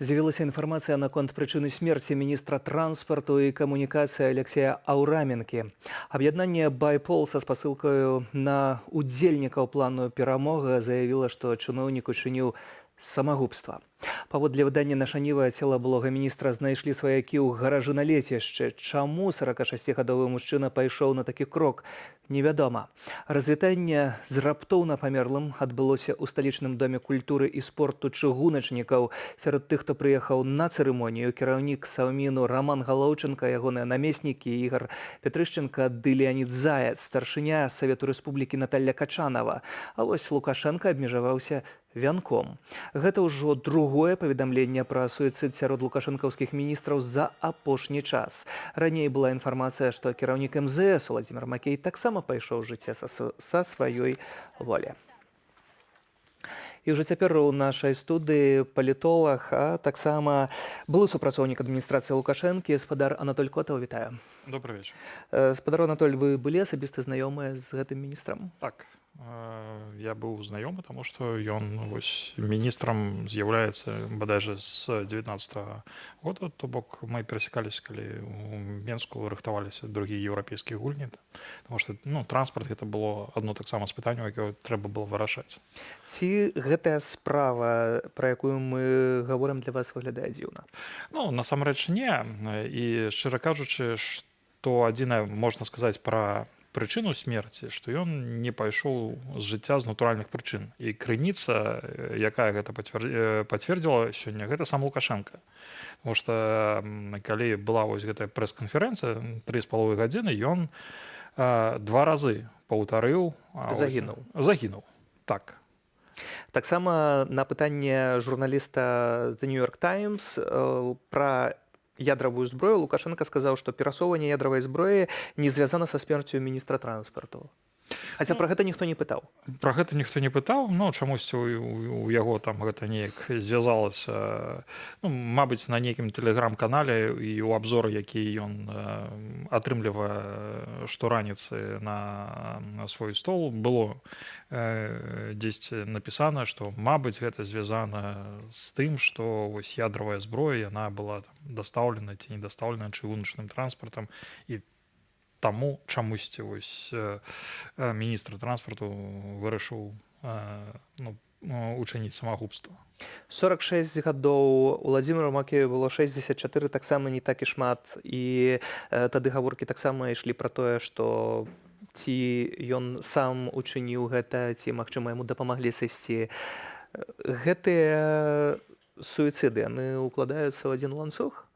З'явілася інфармацыя наконт прычыны смерці міністра транспарту і камунікацыі Алексея Аўраменкі. Аб'яднанне «Байпол» са спасылкаю на удзельнікаў плану перамога заявіла, што чыноўнік учыніў самагубства. Паводле выдання «Наша Ніва» цела былога міністра знайшлі сваякі ў гаражы на лецішчы. Чаму 46-гадовы мужчына пайшоў на такі крок, невядома. Развітанне з раптоўна памерлым адбылося ў сталічным доме культуры і спорту чыгуначнікаў. Сярод тых, хто прыехаў на цырымонію, кіраўнік Саўміну Раман Галоўченка, ягоныя намеснікі Ігар Петрышченка ды Леанід Заяц, старшыня Савету Рэспублікі Наталля Качанова. А вось Лукашенка абмежаваўся вянком. Гэта ўжо другое паведамленне пра суіцыд сярод лукашэнкаўскіх міністраў за апошні час. Раней была інфармацыя, што кіраўнік МЗС Уладзімір Макей таксама пайшоў з жыцця са сваёй волі. І ўжо цяпер у нашай студыі палітолог, а таксама былы супрацоўнік адміністрацыі Лукашэнкі, спадар Анатоль Котаў. Вітаю. Добрый вечер. Спадар Анатоль, вы былі асабіста знаёмыя з гэтым міністрам? Так, я быў знаёмы, таму што ён міністрам з'яўляецца бадайжа з 19-го года, то бок мы перасекались, калі у Менску рыхтаваліся другія еўрапейскія гульні, таму што транспарт гэта было адно таксама з пытанняў, якое трэба было вырашаць. Ці гэтая справа, пра якую мы гаворым, для вас выглядае дзіўна? Насамрэч не, і шчыра кажучы, што адзінае можна сказаць пра прычыну смерці, што ён не пайшоў з жыцця з натуральных прычын. І крыніца, якая гэта пацвердзіла сёння, гэта сам Лукашенко. Таму што калі была вось гэтая прэс-канферэнцыя 3,5 гадзіны, ён 2 разы паўтарыў... Загінуў, так. Таксама на пытанне журналіста The New York Times пра ядравую зброю Лукашенко сказаў, што перасоўванне ядравай зброі не звязана са смерцю міністра транспарту. Хаця пра гэта ніхто не пытаў. Пра гэта ніхто не пытаў, чамусьці у яго там гэта неяк звязалася, мабыць, на нейкім тэлеграм-канале і ў абзоры, які ён атрымлівае штораніцы на свой стол, было дзесьці напісана, што, мабыць, гэта звязана з тым, што вось ядравая зброя, яна была дастаўлена ці не дастаўлена чыгуначным транспартам, і таму чамусьці міністр транспарту вырашыў учыніць самагубства. 46 гадоў, Уладзіміру Макею было 64, таксама не так і шмат. І тады гаворкі таксама ішлі пра тое, што ці ён сам учыніў гэта, ці, магчыма, яму дапамаглі сысці. Гэтыя суіцыды, яны ўкладаюцца ў адзін ланцуг?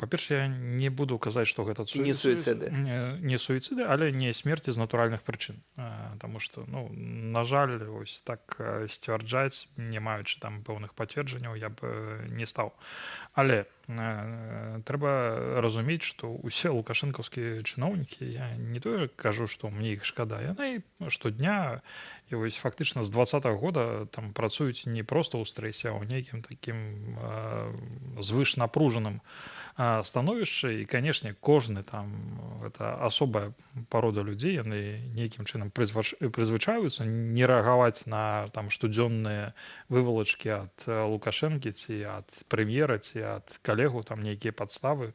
Па-першае, я не буду казаць, што гэта не суіцыды, але не смерці з натуральных прычын. Таму што, на жаль, вось так сцвярджаць, не маючы там пэўных пацверджанняў, я б не стаў. Але трэба разумець, што ўсе лукашэнкаўскія чыноўнікі, я не тое кажу, што мне іх шкада, яны штодня, і вось фактычна з 20-го года там працуюць не проста ў стрэсе, а ў нейкім такім звышнапружаным становішчы. І, канешне, кожны там, гэта асобая парода людзей, яны нейкім чынам прызвычаюцца не рэагаваць на там штодзённыя вывалачкі ад Лукашэнкі ці ад прэм'ера ці ад калегу, там нейкія падставы,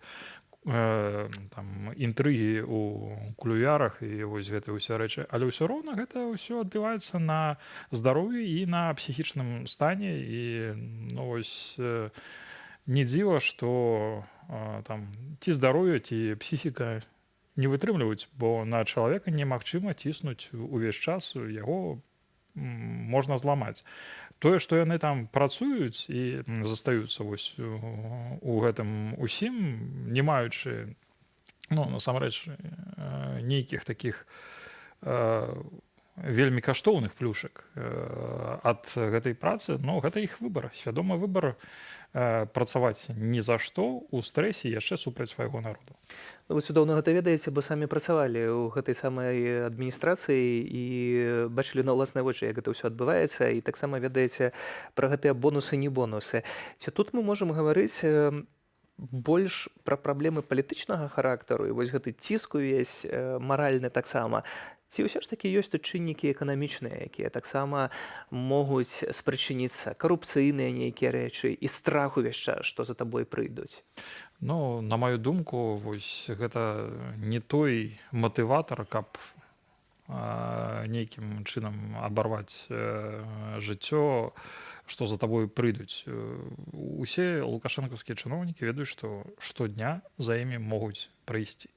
там інтрыгі ў кулуярах і вось гэтыя ўсе рэчы, але ўсё роўна гэта ўсё адбіваецца на здароўі і на псіхічным стане. І вось не дзіва, што там ці здароўе, ці псіхіка не вытрымліваюць, бо на чалавека немагчыма ціснуць увесь час, яго можна зламаць. Тое, што яны там працуюць і застаюцца вось у гэтым усім, не маючы, насамрэч, нейкіх такіх вельмі каштоўных плюшак ад гэтай працы, гэта іх выбар, свядомы выбар працаваць ні за што ў стрэсе яшчэ супраць свайго народу. Вы цудоўна гэта ведаеце, бо самі працавалі ў гэтай самай адміністрацыі і бачылі на ўласныя вочы, як гэта ўсё адбываецца, і таксама ведаеце пра гэтыя бонусы, не бонусы. Ці тут мы можам гаварыць больш пра праблемы палітычнага характару, і вось гэты ціск увесь маральны таксама, Ці ўсё ж такі ёсць тут чыннікі эканамічныя, якія таксама могуць спрычыніцца, карупцыйныя нейкія рэчы і страх увесь час, што за табой прыйдуць. Ну, на маю думку, вось гэта не той матыватар, каб нейкім чынам абарваць жыццё, што за табой прыйдуць. Усе лукашэнкаўскія чыноўнікі ведаюць, што штодня за імі могуць прыйсці.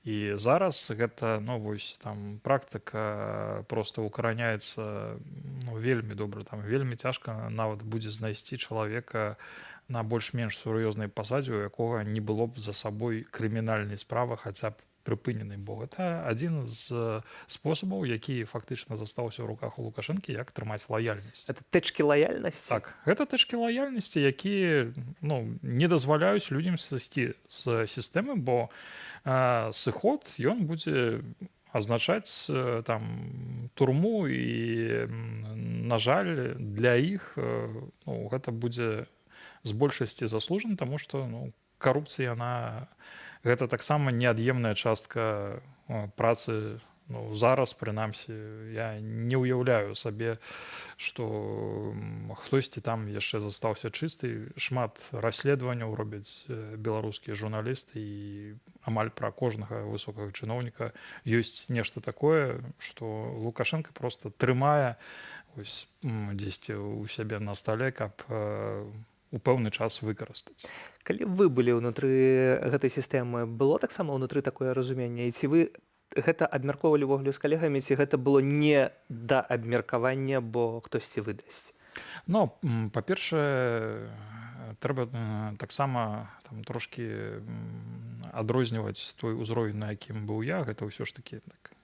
І зараз гэта, ну, вось там практыка проста укараняецца, ну, вельмі добра. Там вельмі цяжка нават будзе знайсці чалавека на больш-менш сур'ёзнай пасадзе, у якога не было б за сабой крымінальнай справы хаця б прыпыненай, бо гэта адзін з спосабаў, які фактычна застаўся ў руках у Лукашэнкі, як трымаць лаяльнасць. Это тэчкі лаяльнасці? Так, гэта тэчкі лаяльнасці, якія, ну, не дазваляюць людзям сысці з сістэмы, бо сыход ён будзе азначаць там турму і, на жаль, для іх, ну, гэта будзе з большасці заслужана, таму што, ну, карупцыя, яна гэта таксама неад'емная частка працы. Ну, зараз, прынамсі, я не ўяўляю сабе, што хтосьці там яшчэ застаўся чысты. Шмат расследаванняў робяць беларускія журналісты, і амаль пра кожнага высокага чыноўніка ёсць нешта такое, што Лукашенко проста трымае ось дзесьці ў сябе на стале, каб у пэўны час выкарыстаць. Калі вы былі ўнутры гэтай сістэмы, было таксама ўнутры такое разуменне, і ці вы гэта абмяркоўвалі ўвогуле з калегамі, ці гэта было не да абмеркавання, бо хтосьці выдасць? Ну, па-першае, трэба таксама там трошкі адрозніваць той узровень, на якім быў я. Гэта ўсё ж такі так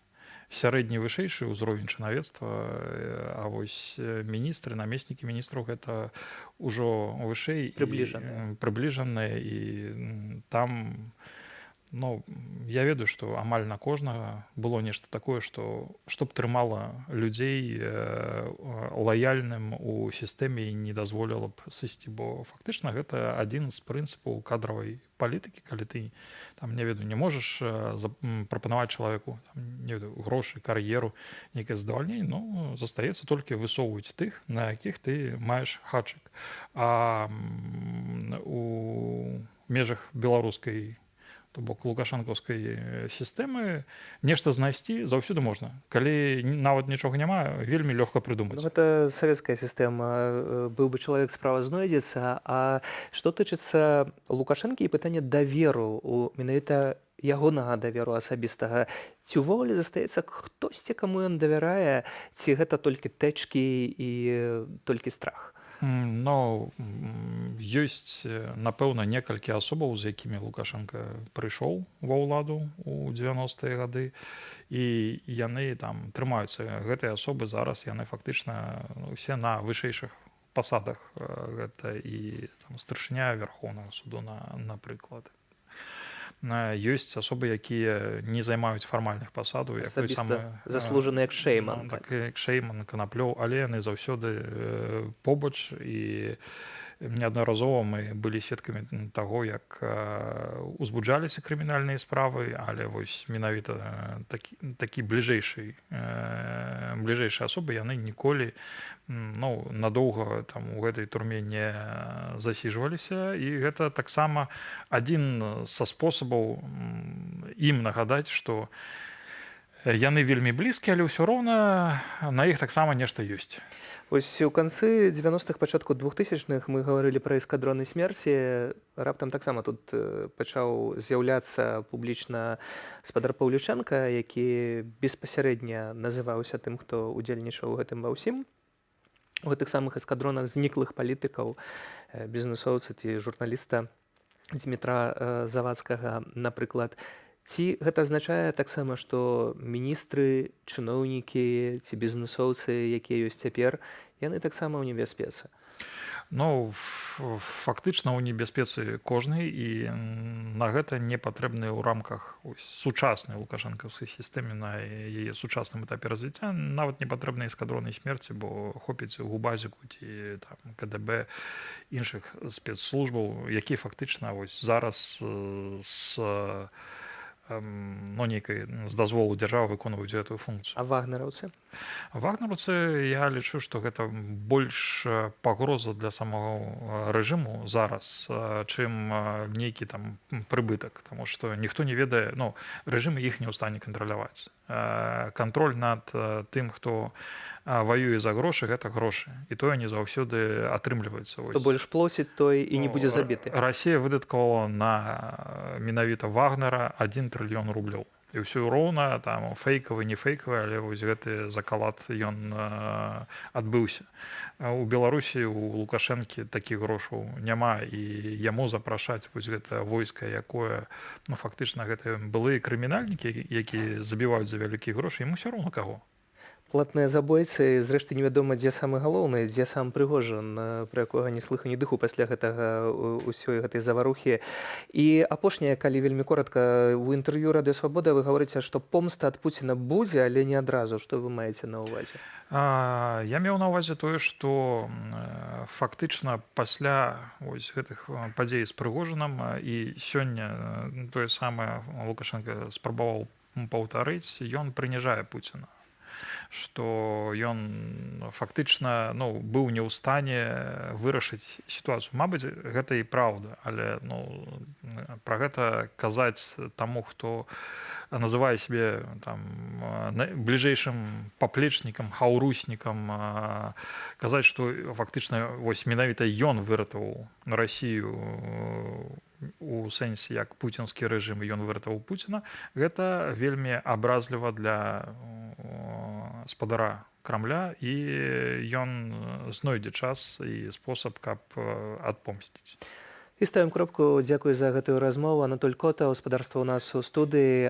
сярэдні вышэйшы ўзровень чынавецтва, а вось міністры, намеснікі міністраў гэта ўжо вышэй, прыбліжаныя, і там, ну, я ведаю, што амаль на кожнага было нешта такое, што б трымала людзей лаяльным у сістэме і не дазволіла б сысці, бо фактычна гэта адзін з прынцыпаў кадравай палітыкі, калі ты там, не ведаю, не можаш прапанаваць чалавеку, не ведаю, грошы, кар'еру, нейкае задавальненне, ну, застаецца толькі высоўваць тых, на якіх ты маеш хачык. А у межах беларускай, то бок лукашэнкаўскай сістэмы нешта знайсці заўсёды можна. Калі нават нічога няма, вельмі лёгка прыдумаць. Ну, гэта савецкая сістэма. Быў бы чалавек, справа знойдзецца. А што тычыцца Лукашэнкі і пытання даверу, менавіта ягонага даверу асабістага, ці ўвогуле застаецца хтосьці, каму ён давярае, ці гэта толькі тэчкі і толькі страх? Ну, ёсць, напэўна, некалькі асобаў, з якімі Лукашенко прыйшоў ва ўладу ў 90-е гады, і яны там трымаюцца. Гэтыя асобы зараз, яны фактычна усе на вышэйшых пасадах. Гэта і там старшыня Верхоўнага суду, напрыклад. Ёсць асобы, якія не займаюць фармальных пасадаў, як той самы заслужаны, як Шэйман. Так, як Шэйман, Канаплёў, але яны заўсёды побач, і неаднаразова мы былі сведкамі таго, як узбуджаліся крымінальныя справы, але вось менавіта такі бліжэйшыя асобы, яны ніколі, ну, надоўга там у гэтай турме не засіжваліся, і гэта таксама адзін са спосабаў ім нагадаць, што яны вельмі блізкія, але ўсё роўна на іх таксама нешта ёсць. Вось у канцы 90-х, пачатку 2000-х мы гаварылі пра эскадроны смерці. Раптам таксама тут пачаў з'яўляцца публічна спадар Паўлючэнка, які беспасярэдня называўся тым, хто удзельнічаў у гэтым ва ўсім. У гэтых самых эскадронах зніклых палітыкаў, бізнесоўца ці журналіста Дзмітра Завадскага, напрыклад. Ці гэта азначае таксама, што міністры, чыноўнікі ці бізнесоўцы, якія ёсць цяпер, яны таксама ў небяспецы? Ну, фактычна ў небяспецы кожны, і на гэта не патрэбны ў рамках сучаснай лукашэнкаўскай сістэмы, на яе сучасным этапе развіцця, нават не патрэбны эскадроны смерці, бо хопіць губазіку ці там КДБ, іншых спецслужбаў, які фактычна вось зараз з ну, нейкай з дазволу дзяржавы выконваюць гэтую функцыю. А вагнераўцы? Вагнераўцы, я лічу, што гэта больш пагроза для самого рэжыму зараз, чым нейкі там прыбытак, таму што ніхто не ведае, ну, рэжым іх не ў стане кантраляваць. Кантроль над тым, хто ваюе за грошы, гэта грошы, і тое не заўсёды атрымліваецца. Хто больш плоціць, той і не будзе забіты. Расія выдаткавала на менавіта Вагнера 1 трыльён рублёў. І ўсё роўна там фэйкавы, не фэйкавы, але вось гэты закалат ён адбыўся. У Беларусі у Лукашэнкі такіх грошаў няма, і яму запрашаць вось гэта войска, якое, ну, фактычна гэта былыя крымінальнікі, якія забіваюць за вялікія грошы, яму ўсё роўна каго. Платныя забойцы, зрэшты, невядома, дзе самы галоўны, дзе сам Прыгожин, пра якога ні слыху, ні дыху пасля гэтага ўсёй гэтай заварухі. І апошняе, калі вельмі коротка, у інтэрв'ю Радыё Свабода вы гаворыце, што помста ад Пуціна будзе, але не адразу. Што вы маеце на ўвазе? Я меў на ўвазе тое, што фактычна пасля вось гэтых падзей з Прыгожинам і сёння тое самае Лукашенко спрабаваў паўтарыць, ён прыніжае Пуціна. Што ён фактычна, ну, быў не ў стане вырашыць сітуацыю. Мабыць, гэта і праўда, але, ну, пра гэта казаць таму, хто называе сябе там бліжэйшым паплечнікам, хаўруснікам, казаць, што фактычна вось менавіта ён выратаваў Расію у сэнсе як пуцінскі рэжым, ён выратаваў Пуціна, гэта вельмі абразліва для спадара Крамля, і ён знойдзе час і спосаб, каб адпомсціць. І ставім кропку. Дзякуй за гэтую размову. Анатоль Кота, гаспадарства ў нас у студыі.